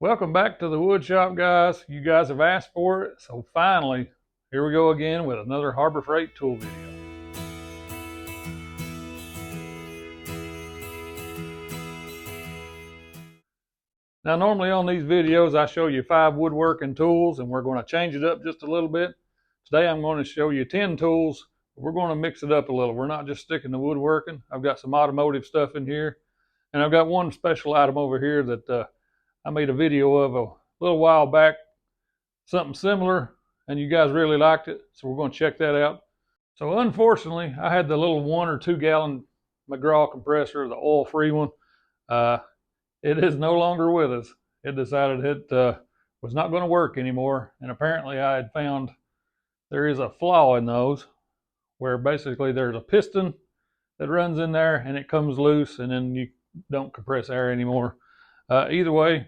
Welcome back to the wood shop, guys. You guys have asked for it, so finally, here we go again with another Harbor Freight tool video. Now, normally on these videos, I show you 5 woodworking tools, and we're going to change it up just a little bit. Today, I'm going to show you 10 tools. We're going to mix it up a little. We're not just sticking to woodworking. I've got some automotive stuff in here, and I've got one special item over here that I made a video of a little while back, something similar, and you guys really liked it, so we're going to check that out. So unfortunately, I had the little 1 or 2 gallon McGraw compressor, the oil-free one. Uh, it is no longer with us. It decided it was not going to work anymore, and apparently I had found there is a flaw in those, where basically there's a piston that runs in there and it comes loose, and then you don't compress air anymore. Either way,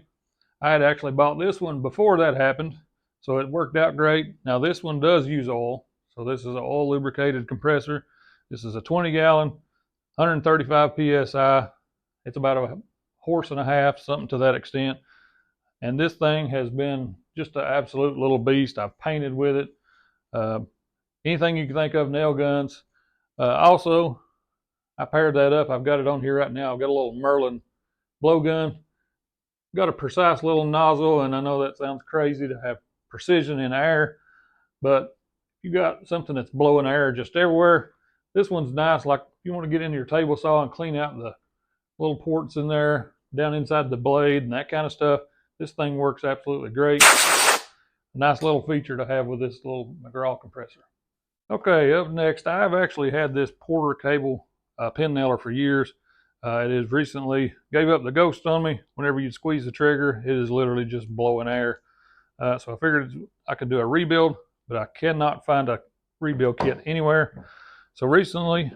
I had actually bought this one before that happened, so it worked out great. Now this one does use oil, so this is an oil lubricated compressor. This is a 20 gallon, 135 psi. It's about a horse and a half, something to that extent. And this thing has been just an absolute little beast. I've painted with it. Anything you can think of, nail guns. Also, I paired that up. I've got it on here right now. I've got a little Merlin blowgun. Got a precise little nozzle, and I know that sounds crazy to have precision in air, but you got something that's blowing air just everywhere. This one's nice, like if you want to get into your table saw and clean out the little ports in there, down inside the blade and that kind of stuff. This thing works absolutely great. A nice little feature to have with this little McGraw compressor. Okay, up next, I've actually had this Porter cable pin nailer for years. It has recently gave up the ghost on me. Whenever you squeeze the trigger, it is literally just blowing air. So I figured I could do a rebuild, but I cannot find a rebuild kit anywhere. So recently,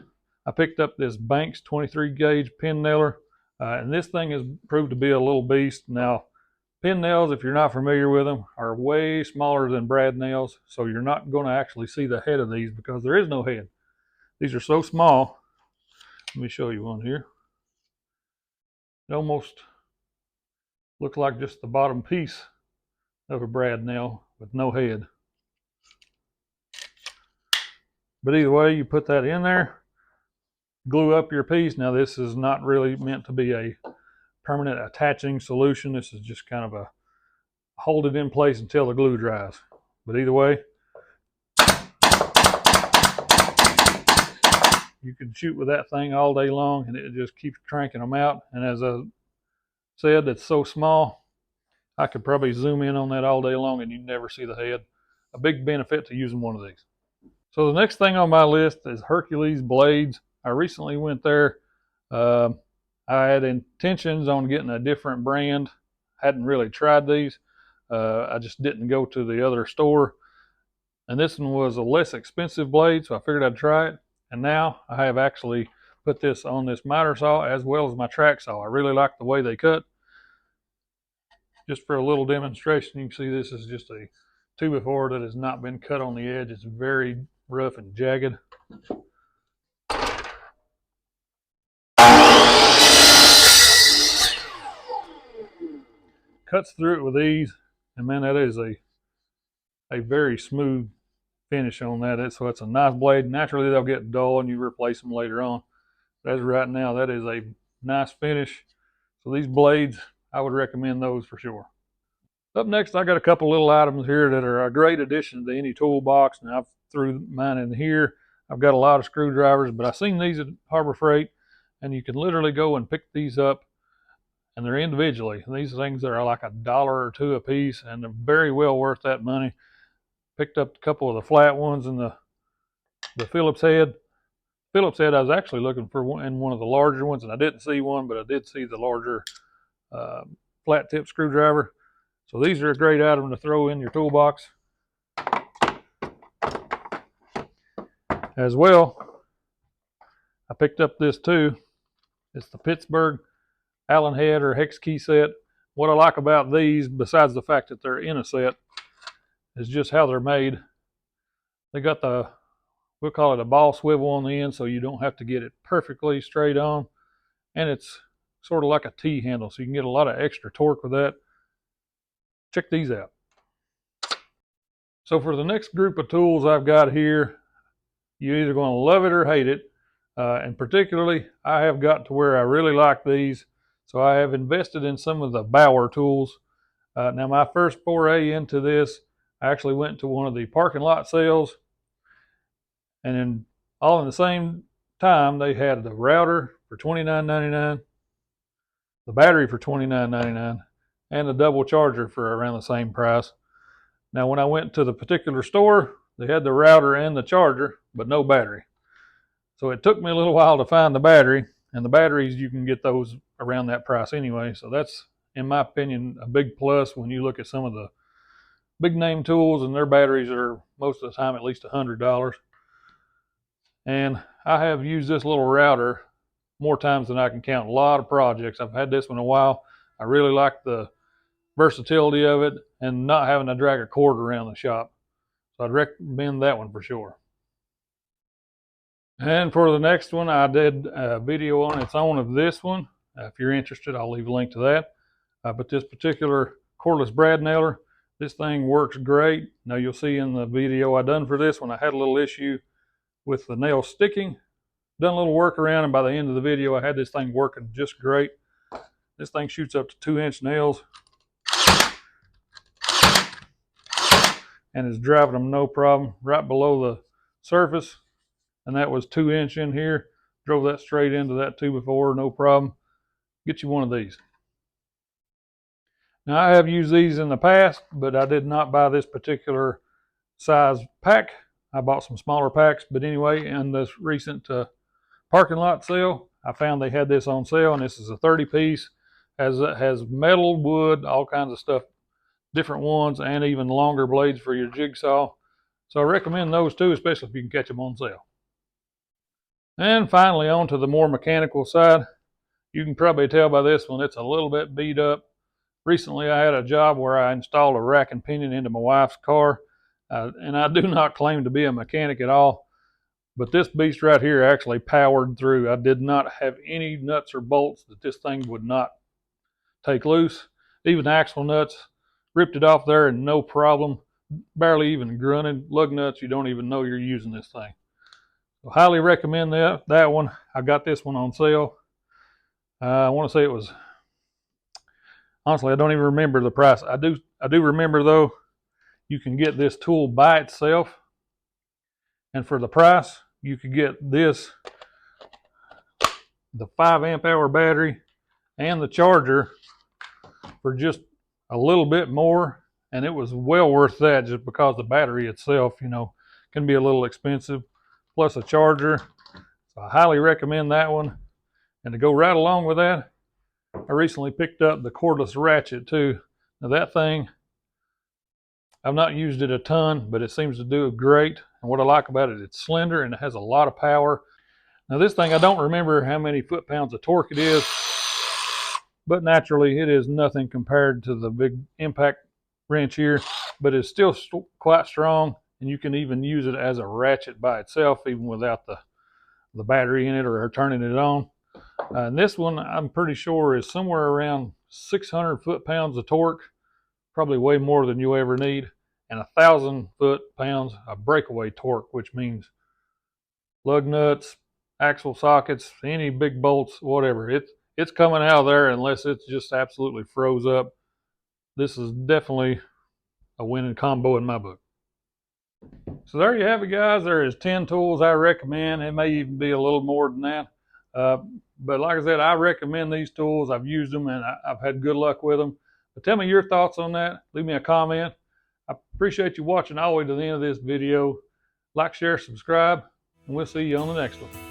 I picked up this Banks 23 gauge pin nailer, and this thing has proved to be a little beast. Now, pin nails, if you're not familiar with them, are way smaller than brad nails, so you're not going to actually see the head of these because there is no head. These are so small. Let me show you one here. It almost looks like just the bottom piece of a brad nail with no head. But either way, you put that in there, glue up your piece. Now this is not really meant to be a permanent attaching solution. This is just kind of a hold it in place until the glue dries. But either way, you can shoot with that thing all day long, and it just keeps cranking them out. And as I said, it's so small, I could probably zoom in on that all day long and you'd never see the head. A big benefit to using one of these. So the next thing on my list is Hercules blades. I recently went there. I had intentions on getting a different brand. Hadn't really tried these. I just didn't go to the other store. And this one was a less expensive blade, so I figured I'd try it. And now I have actually put this on this miter saw as well as my track saw. I really like the way they cut. Just for a little demonstration, you can see this is just a 2x4 that has not been cut on the edge. It's very rough and jagged. Cuts through it with ease, and man, that is a very smooth finish on that. So it's a nice blade. Naturally, they'll get dull and you replace them later on. But as of right now, that is a nice finish. So these blades, I would recommend those for sure. Up next, I got a couple little items here that are a great addition to any toolbox, and I've threw mine in here. I've got a lot of screwdrivers, but I've seen these at Harbor Freight, and you can literally go and pick these up, and they're individually. These things are like $1 or $2 a piece, and they're very well worth that money. Picked up a couple of the flat ones and the Phillips head. Phillips head, I was actually looking for one in one of the larger ones, and I didn't see one, but I did see the larger flat tip screwdriver. So these are a great item to throw in your toolbox. As well, I picked up this too. It's the Pittsburgh Allen head or hex key set. What I like about these, besides the fact that they're in a set, is just how they're made. They got the, we'll call it a ball swivel on the end, so you don't have to get it perfectly straight on. And it's sort of like a T handle, so you can get a lot of extra torque with that. check these out. So for the next group of tools I've got here, you're either going to love it or hate it. And particularly, I have got to where I really like these. So I have invested in some of the Bauer tools. Now my first foray into this, I actually went to one of the parking lot sales, and then all in the same time, they had the router for $29.99, the battery for $29.99, and the double charger for around the same price. Now when I went to the particular store, they had the router and the charger, but no battery. So it took me a little while to find the battery, and the batteries, you can get those around that price anyway. So that's, in my opinion, a big plus when you look at some of the big name tools, and their batteries are most of the time at least $100. And I have used this little router more times than I can count. A lot of projects. I've had this one a while. I really like the versatility of it and not having to drag a cord around the shop. So I'd recommend that one for sure. And for the next one, I did a video on its own of this one. If you're interested, I'll leave a link to that. But this particular cordless brad nailer, this thing works great. Now you'll see in the video I done for this one, I had a little issue with the nail sticking. Done a little workaround, and by the end of the video, I had this thing working just great. This thing shoots up to 2-inch nails and is driving them no problem right below the surface. And that was 2-inch in here. Drove that straight into that 2x4, no problem. Get you one of these. Now I have used these in the past, but I did not buy this particular size pack. I bought some smaller packs, but anyway, in this recent parking lot sale, I found they had this on sale, and this is a 30-piece. Has metal, wood, all kinds of stuff, different ones, and even longer blades for your jigsaw. So I recommend those too, especially if you can catch them on sale. And finally, on to the more mechanical side. You can probably tell by this one, it's a little bit beat up. Recently, I had a job where I installed a rack and pinion into my wife's car. And I do not claim to be a mechanic at all, but this beast right here actually powered through. I did not have any nuts or bolts that this thing would not take loose. Even axle nuts, ripped it off there and no problem. Barely even grunted. Lug nuts, you don't even know you're using this thing. So highly recommend that one. I got this one on sale. I want to say it was, honestly, I don't even remember the price. I do remember though, you can get this tool by itself, and for the price, you could get this, the 5-amp-hour battery and the charger for just a little bit more, and it was well worth that just because the battery itself, can be a little expensive, plus a charger. So I highly recommend that one. And to go right along with that, I recently picked up the cordless ratchet too. Now that thing, I've not used it a ton, but it seems to do great. And what I like about it, it's slender and it has a lot of power. Now this thing, I don't remember how many foot-pounds of torque it is, but naturally it is nothing compared to the big impact wrench here, but it's still quite strong, and you can even use it as a ratchet by itself, even without the battery in it or turning it on. And this one, I'm pretty sure, is somewhere around 600 foot-pounds of torque, probably way more than you ever need, and 1,000 foot-pounds of breakaway torque, which means lug nuts, axle sockets, any big bolts, whatever. It's coming out of there unless it's just absolutely froze up. This is definitely a winning combo in my book. So there you have it, guys. There is 10 tools I recommend. It may even be a little more than that. But like I said, I recommend these tools. I've used them and I've had good luck with them. But tell me your thoughts on that. Leave me a comment. I appreciate you watching all the way to the end of this video. Like, share, subscribe, and we'll see you on the next one.